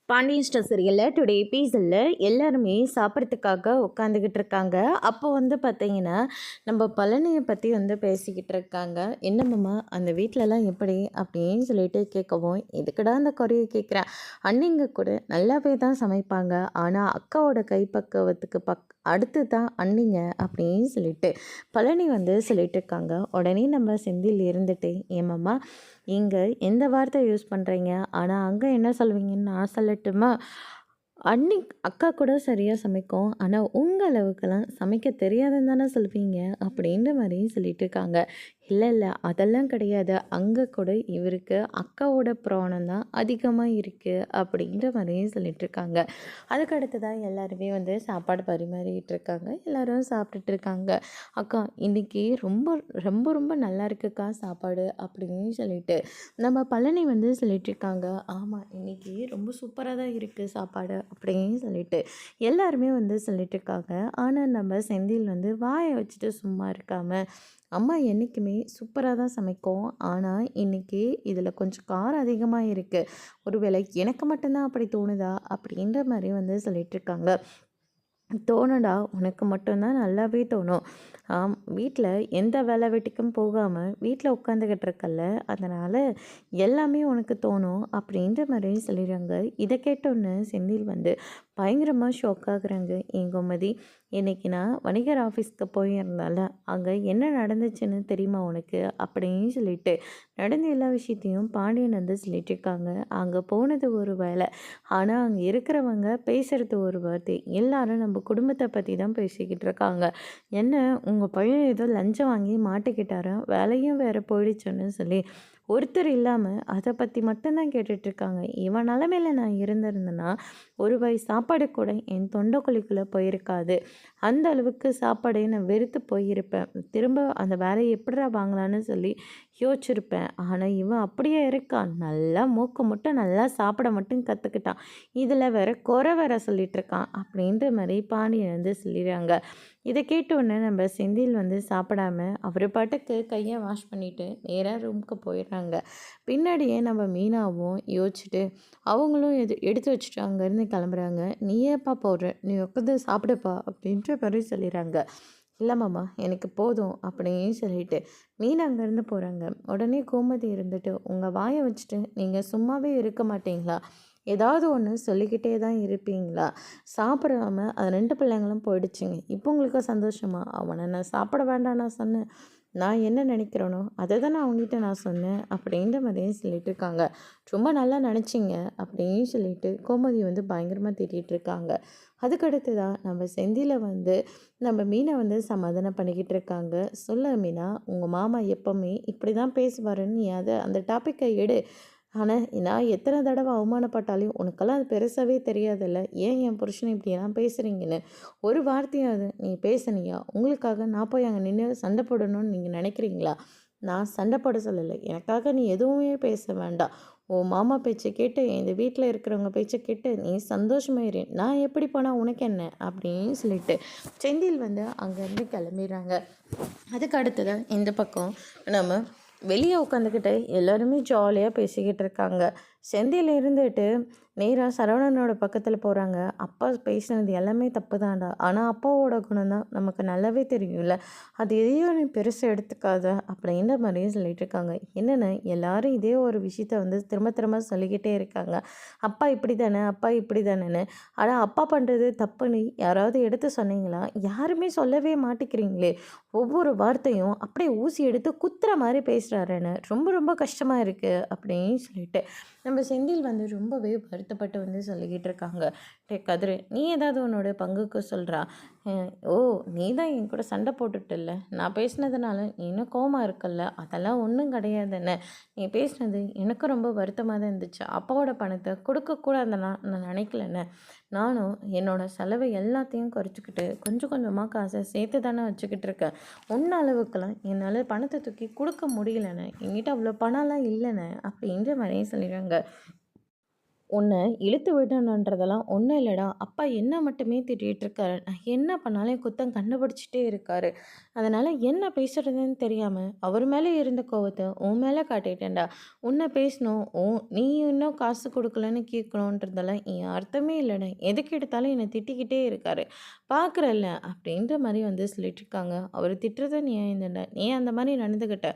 Pandian store சீரியலில் today எபிசோடில் எல்லாருமே சாப்பிட்றதுக்காக உட்காந்துக்கிட்டு இருக்காங்க. அப்போ பார்த்தீங்கன்னா நம்ம பழனியை பற்றி பேசிக்கிட்டு இருக்காங்க. என்னம்மா அந்த வீட்டிலலாம் எப்படி அப்படின்னு சொல்லிட்டு கேட்கவும், எதுக்குடா அந்த குறையை கேட்குறேன், அண்ணிங்க கூட நல்லாவே தான் சமைப்பாங்க, ஆனால் அக்காவோட கைப்பக்குவத்துக்கு அடுத்து தான் அண்ணிங்க அப்படின்னு சொல்லிட்டு பழனி சொல்லிட்டு இருக்காங்க. உடனே நம்ம செந்தில் இருந்துட்டு, ஏமாம்மா இங்கே எந்த வார்த்தை யூஸ் பண்ணுறீங்க, ஆனால் அங்கே என்ன சொல்வீங்கன்னு நான் சொல்லட்டுமா? அண்ணி அக்கா கூட சரியாக சமைக்கும், ஆனால் உங்கள் அளவுக்கெல்லாம் சமைக்க தெரியாதுன்னு தானே சொல்வீங்க அப்படின்ற மாதிரி சொல்லிட்டு இருக்காங்க. இல்லை இல்லை அதெல்லாம் கிடையாது, அங்கே கூட இவருக்கு அக்காவோட ப்ராணம் தான் அதிகமாக இருக்குது அப்படின்ற மாதிரியும் சொல்லிட்டு இருக்காங்க. அதுக்கு தான் எல்லாருமே சாப்பாடு பரிமாறிட்டு இருக்காங்க. எல்லோரும் சாப்பிட்டுட்டு இருக்காங்க. அக்கா இன்னைக்கு ரொம்ப ரொம்ப ரொம்ப நல்லா இருக்குக்கா சாப்பாடு அப்படின்னு சொல்லிட்டு நம்ம பழனி சொல்லிட்டு இருக்காங்க. ஆமாம் இன்னைக்கு ரொம்ப சூப்பராக தான் இருக்குது சாப்பாடு அப்படின்னு சொல்லிட்டு எல்லாருமே சொல்லிட்டு இருக்காங்க. ஆனால் நம்ம செந்தில் வாயை வச்சுட்டு சும்மா இருக்காமல், அம்மா என்றைக்குமே சூப்பராக தான் சமைக்கும், ஆனால் இன்றைக்கி இதில் கொஞ்சம் காரம் அதிகமாக இருக்குது, ஒருவேளை எனக்கு மட்டும்தான் அப்படி தோணுதா அப்படின்ற மாதிரி சொல்லிகிட்ருக்காங்க. தோணுடா, உனக்கு மட்டும்தான் நல்லாவே தோணும். வீட்டில் எந்த வேலை வெட்டிக்கும் போகாமல் வீட்டில் உட்காந்துக்கிட்டு இருக்கல்ல, அதனால் எல்லாமே உனக்கு தோணும் அப்படின்ற மாதிரி சொல்லிடுறாங்க. இதை கேட்டோன்னு செந்தில் பயங்கரமாக ஷாக் ஆகுறாங்க. என் கோமதி, இன்றைக்கி நான் வணிகர் ஆஃபீஸ்க்கு போயிருந்தால அங்கே என்ன நடந்துச்சுன்னு தெரியுமா உனக்கு அப்படின்னு சொல்லிட்டு நடந்த எல்லா விஷயத்தையும் பாண்டியன் சொல்லிட்டு இருக்காங்க. அங்கே போனது ஒரு வேலை, ஆனால் அங்கே இருக்கிறவங்க பேசுகிறது ஒரு வார்த்தை, எல்லாரும் நம்ம குடும்பத்தை பற்றி தான் பேசிக்கிட்டு இருக்காங்க. என்ன உங்கள் பையன் ஏதோ லஞ்சம் வாங்கி மாட்டிக்கிட்டாரா, வேலையும் வேறு போயிடுச்சுன்னு சொல்லி ஒருத்தர் இல்லாமல் அதை பற்றி மட்டும்தான் கேட்டுட்ருக்காங்க. இவன் நிலமையில நான் இருந்திருந்தேன்னா ஒரு வாய் சாப்பாடு கூட என் தொண்டைக்குழிக்குள்ளே போயிருக்காது. அந்த அளவுக்கு சாப்பாடை நான் வெறுத்து போயிருப்பேன். திரும்ப அந்த வேலையை எப்படிடா வாங்கலான்னு சொல்லி யோசிச்சிருப்பேன். ஆனால் இவன் அப்படியே இருக்கான், நல்லா மூக்க மட்டும் நல்லா சாப்பிட மட்டும் கற்றுக்கிட்டான், இதில் வேற குறை வேற சொல்லிட்டு இருக்கான் அப்படின்ற மாதிரி பாண்டியன் சொல்லிடுறாங்க. இதை கேட்டோடனே நம்ம செந்தில் சாப்பிடாம அவர் பாட்டுக்கு கையை வாஷ் பண்ணிவிட்டு நேராக ரூமுக்கு போயிடுறாங்க. பின்னாடியே நம்ம மீனாவும் யோசிச்சுட்டு அவங்களும் எடுத்து வச்சுட்டு அங்கேருந்து கிளம்புறாங்க. நீ ஏப்பா போடுற, நீ உட்காந்து சாப்பிடுப்பா அப்படின்ற மாதிரி சொல்லிடுறாங்க. இல்லை மாமா எனக்கு போதும் அப்படின்னு சொல்லிட்டு மீன் அங்கேருந்து போகிறாங்க. உடனே கோமதி இருந்துட்டு, உங்கள் வாயை வச்சுட்டு நீங்கள் சும்மாவே இருக்க மாட்டீங்களா, ஏதாவது ஒன்று சொல்லிக்கிட்டே தான் இருப்பீங்களா, சாப்பிடாம அது 2 பிள்ளைங்களும் போயிடுச்சுங்க, இப்போ உங்களுக்கு சந்தோஷமா, அவனை நான் சாப்பிட வேண்டாம் நான் சொன்னேன், நான் என்ன நினைக்கிறேனோ அதை தான் நான் அவங்ககிட்ட நான் சொன்னேன் அப்படின்ற மாதிரியும் சொல்லிட்டு இருக்காங்க. ரொம்ப நல்லா நினச்சிங்க அப்படின்னு சொல்லிட்டு கோமதி பயங்கரமாக திட்டிகிட்டு இருக்காங்க. அதுக்கடுத்து தான் நம்ம செந்தியில் நம்ம மீனை சமாதானம் பண்ணிக்கிட்டு இருக்காங்க. சொல்ல மீனா, உங்கள் மாமா எப்போவுமே இப்படி தான் பேசுவாருன்னு நீ அதை அந்த டாப்பிக்கை எடு, ஆனால் நான் எத்தனை தடவை அவமானப்பட்டாலையும் உனக்கெல்லாம் அது பெருசாகவே தெரியாதில்ல, ஏன் என் புருஷனை இப்படியெல்லாம் பேசுகிறீங்கன்னு ஒரு வார்த்தையாவது நீ பேசுனியா, உங்களுக்காக நான் போய் அங்கே நின்று சண்டை போடணும்னு நீங்கள் நினைக்கிறீங்களா? நான் சண்டை போட சொல்லலை, எனக்காக நீ எதுவுமே பேச வேண்டாம், உன் மாமா பேச்சை கேட்டு இந்த வீட்டில் இருக்கிறவங்க பேச்சை கேட்டு நீ சந்தோஷமாயிரு, நான் எப்படி போனால் உனக்கு என்ன அப்படின்னு சொல்லிட்டு செந்தில் அங்கேருந்து கிளம்பிடுறாங்க. அதுக்கு அடுத்ததான் இந்த பக்கம் நம்ம வெளியே உட்காந்துக்கிட்டு எல்லாருமே ஜாலியாக பேசிக்கிட்டு இருக்காங்க. செந்தில் இருந்துட்டு நேராக சரவணனோட பக்கத்தில் போகிறாங்க. அப்பா பேசினது எல்லாமே தப்பு தான்டா, ஆனால் அப்பாவோட குணம் தான் நமக்கு நல்லாவே தெரியும்ல, அது எதையும் நீ பெருசாக எடுத்துக்காத அப்படின்ற மாதிரியும் சொல்லிட்டு இருக்காங்க. என்னென்ன எல்லாரும் இதே ஒரு விஷயத்த திரும்ப திரும்ப சொல்லிக்கிட்டே இருக்காங்க, அப்பா இப்படி தானே அப்பா இப்படி தானேன்னு. ஆனால் அப்பா பண்ணுறது தப்புன்னு யாராவது எடுத்து சொன்னீங்களா? யாருமே சொல்லவே மாட்டேங்கிறீங்களே, ஒவ்வொரு வார்த்தையும் அப்படியே ஊசி எடுத்து குத்துற மாதிரி பேசுகிறாருன்னு ரொம்ப ரொம்ப கஷ்டமாக இருக்குது அப்படின்னு சொல்லிட்டு நம்ம செந்தில் ரொம்பவே வருத்தப்பட்டு சொல்லிக்கிட்டு இருக்காங்க. டே கதிரு, நீ ஏதாவது உன்னோட பங்குக்கு சொல்கிறா? ஓ, நீ தான் என் கூட சண்டை போட்டுட்டில்ல, நான் பேசினதுனால நீ இன்னும் கோவமாக இருக்கல்ல, அதெல்லாம் ஒன்றும் கிடையாதுன்னு. நீ பேசினது எனக்கும் ரொம்ப வருத்தமாக தான் இருந்துச்சு, அப்பாவோட பணத்தை கொடுக்கக்கூடாதுன்னா நான் நினைக்கலன்னு. நானும் என்னோடய செலவை எல்லாத்தையும் குறைச்சிக்கிட்டு கொஞ்சம் கொஞ்சமாக காசை சேர்த்து தானே வச்சுக்கிட்டு இருக்கேன். ஒன்ன அளவுக்குலாம் என்னால் பணத்தை தூக்கி கொடுக்க முடியலண்ணே, என்கிட்ட அவ்வளோ பணம்லாம் இல்லைண்ணே அப்படின்ற மாதிரியே சொல்லிடுறாங்க. உன்னை இழுத்து விடணுன்றதெல்லாம் ஒன்றும் இல்லைடா. அப்பா என்ன மட்டுமே திட்டிகிட்டு இருக்காரு. நான் என்ன பண்ணாலும் குத்தம் கண்டுபிடிச்சிட்டே இருக்காரு. அதனால் என்ன பேசுறதுன்னு தெரியாமல் அவர் மேலே இருந்த கோவத்தை உன் மேலே காட்டிட்டேன்டா. உன்னை பேசணும் நீ இன்னும் காசு கொடுக்கலன்னு கேட்கணுன்றதெல்லாம் என் அர்த்தமே இல்லைடா. எதுக்கு எடுத்தாலும் என்னை திட்டிக்கிட்டே இருக்காரு. பார்க்குறல்ல அப்படின்ற மாதிரி வந்து சொல்லிட்டு இருக்காங்க. அவர் திட்டுறத நீ ஏந்தண்டா. நீ அந்த மாதிரி நடந்துக்கிட்ட.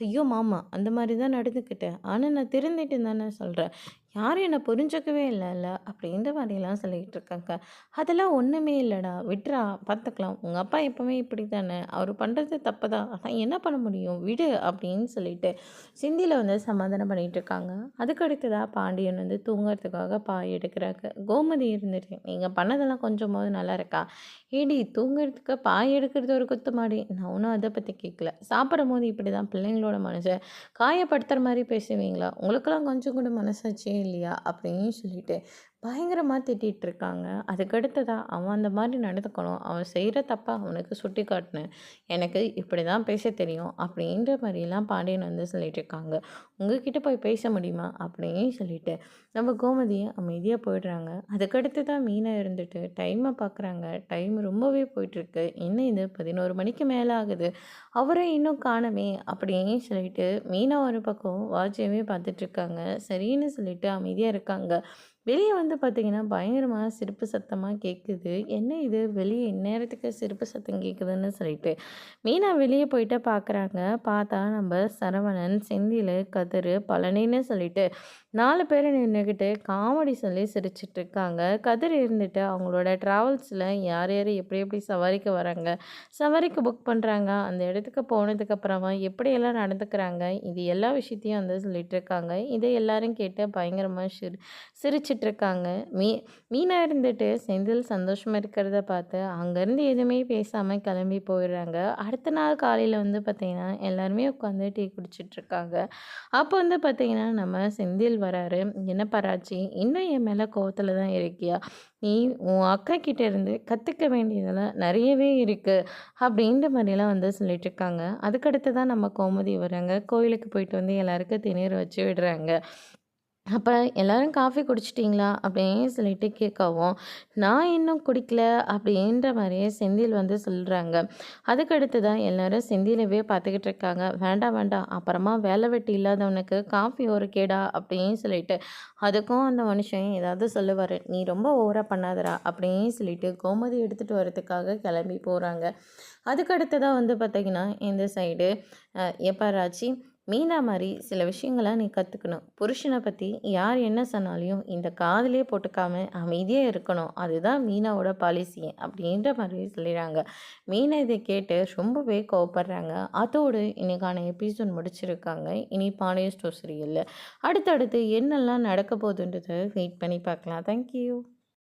ஐயோ மாமா, அந்த மாதிரி தான் நடந்துக்கிட்டேன். ஆனால் நான் திருந்திட்டு தானே சொல்கிறேன். யாரும் என்னை புரிஞ்சுக்கவே இல்லைல்ல அப்படின்ற மாதிரிலாம் சொல்லிக்கிட்டு இருக்காங்க. அதெல்லாம் ஒன்றுமே இல்லைடா, விட்றா, பார்த்துக்கலாம். உங்கள் அப்பா எப்போவுமே இப்படி தானே, அவர் பண்ணுறது தப்பு தான். ஆனால் என்ன பண்ண முடியும், விடு அப்படின்னு சொல்லிட்டு சிந்தியில் வந்து சமாதானம் பண்ணிகிட்டு இருக்காங்க. அதுக்கு அடுத்ததாக பாண்டியன் வந்து தூங்குறதுக்காக பாய் எடுக்கிறாங்க. கோமதி இருந்துட்டு, நீங்கள் பண்ணதெல்லாம் கொஞ்சமாவது நல்லா இருக்கா? ஏடி, தூங்குறதுக்கு பாய் எடுக்கிறது ஒரு குத்தமாடி? நான் ஒன்றும் அதை பற்றி கேட்கல. சாப்பிடும் போது இப்படி தான் பிள்ளைங்களோட மனசை காயப்படுத்துகிற மாதிரி பேசுவீங்களா? உங்களுக்கெல்லாம் கொஞ்சம் கூட மனசாட்சியே இல்லையா? அப்படின்னு சொல்லிட்டு பயங்கரமாக திட்டிகிட்டு இருக்காங்க. அதுக்கடுத்ததா அவன் அந்த மாதிரி நடந்துக்கணும். அவன் செய்கிற தப்பை அவனுக்கு சுட்டி காட்டினேன். எனக்கு இப்படி தான் பேச தெரியும் அப்படின்ற மாதிரிலாம் பாண்டியன் வந்து சொல்லிட்டு இருக்காங்க. உங்ககிட்ட போய் பேச முடியுமா அப்படின்னு சொல்லிட்டு நம்ம கோமதியை அமைதியாக போயிடுறாங்க. அதுக்கடுத்து தான் மீனா இருந்துட்டு டைமை பார்க்குறாங்க. டைம் ரொம்பவே போயிட்டுருக்கு. என்ன இது 11 மணிக்கு மேலே ஆகுது, அவரை இன்னும் காணமே அப்படின்னு சொல்லிட்டு மீனா ஒரு பக்கம் வாட்சையவே பார்த்துட்ருக்காங்க. சரின்னு சொல்லிட்டு அமைதியாக இருக்காங்க. வெளியே வந்து பார்த்தீங்கன்னா, பயங்கரமான சிரிப்பு சத்தமாக கேட்குது. என்ன இது வெளியே இந்நேரத்துக்கு சிரிப்பு சத்தம் கேட்குதுன்னு சொல்லிட்டு, மீனா வெளியே போயிட்டு பார்க்குறாங்க. பார்த்தா நம்ம சரவணன், செந்தில், கதிர், பழனின்னு சொல்லிட்டு 4 பேர் நின்றுக்கிட்டு காமெடி சொல்லி சிரிச்சிட்ருக்காங்க. கதிர் இருந்துட்டு அவங்களோட ட்ராவல்ஸில் யார் யார் எப்படி எப்படி சவாரிக்கு வராங்க, சவாரிக்கு புக் பண்ணுறாங்க, அந்த இடத்துக்கு போனதுக்கப்புறமா எப்படியெல்லாம் நடந்துக்கிறாங்க, இது எல்லா விஷயத்தையும் வந்து சொல்லிகிட்ருக்காங்க. இதை எல்லாரும் கேட்டு பயங்கரமாக சிரிச்சிட்ருக்காங்க. மீனா இருந்துட்டு செந்தில் சந்தோஷமாக இருக்கிறத பார்த்து அங்கேருந்து எதுவுமே பேசாமல் கிளம்பி போயிடுறாங்க. அடுத்த நாள் காலையில் வந்து பார்த்திங்கன்னா எல்லாருமே உட்காந்து டீ குடிச்சிட்ருக்காங்க. அப்போ வந்து பார்த்திங்கன்னா நம்ம செந்தில் வராரு. என்ன பராச்சி, இன்னும் என் மேலே கோவத்தில் தான் இருக்கியா? நீ உன் அக்கா கிட்ட இருந்து கற்றுக்க வேண்டியதெல்லாம் நிறையவே இருக்குது அப்படின்ற மாதிரிலாம் வந்து சொல்லிட்டுருக்காங்க. அதுக்கடுத்து தான் நம்ம கோமதி வராங்க. கோயிலுக்கு போயிட்டு வந்து எல்லாருக்கும் திணற வச்சு விடுறாங்க. அப்போ எல்லாரும் காஃபி குடிச்சிட்டிங்களா அப்படின்னு சொல்லிட்டு கேட்கவும், நான் இன்னும் குடிக்கல அப்படின்ற மாதிரியே செந்தில் வந்து சொல்கிறாங்க. அதுக்கடுத்து தான் எல்லாரும் செந்திலவே பார்த்துக்கிட்டு இருக்காங்க. வேண்டாம் வேண்டாம், அப்புறமா வேலை வெட்டி இல்லாதவனுக்கு காஃபி ஒரு கேடா அப்படின்னு சொல்லிட்டு அதுக்கும் அந்த மனுஷன் ஏதாவது சொல்லுவார். நீ ரொம்ப ஓவராக பண்ணாதடா அப்படின்னு சொல்லிட்டு கோமதி எடுத்துகிட்டு வரதுக்காக கிளம்பி போகிறாங்க. அதுக்கடுத்ததாக வந்து பார்த்திங்கன்னா இந்த சைடு எப்பராச்சி மீனா மாதிரி சில விஷயங்களை நீ கற்றுக்கணும். புருஷனை பற்றி யார் என்ன சொன்னாலையும் இந்த காதிலே போட்டுக்காம அமைதியாக இருக்கணும். அதுதான் மீனாவோட பாலிசி அப்படின்ற மாதிரி சொல்லிடுறாங்க. மீனா இதை கேட்டு ரொம்பவே கோவப்படுறாங்க. அதோடு இன்னைக்கான எபிசோட் முடிச்சிருக்காங்க. இனி பாண்டியன் ஸ்டோர் சீரியலில் அடுத்தடுத்து என்னெல்லாம் நடக்க போகுதுன்றதை வெயிட் பண்ணி பார்க்கலாம். தேங்க்யூ.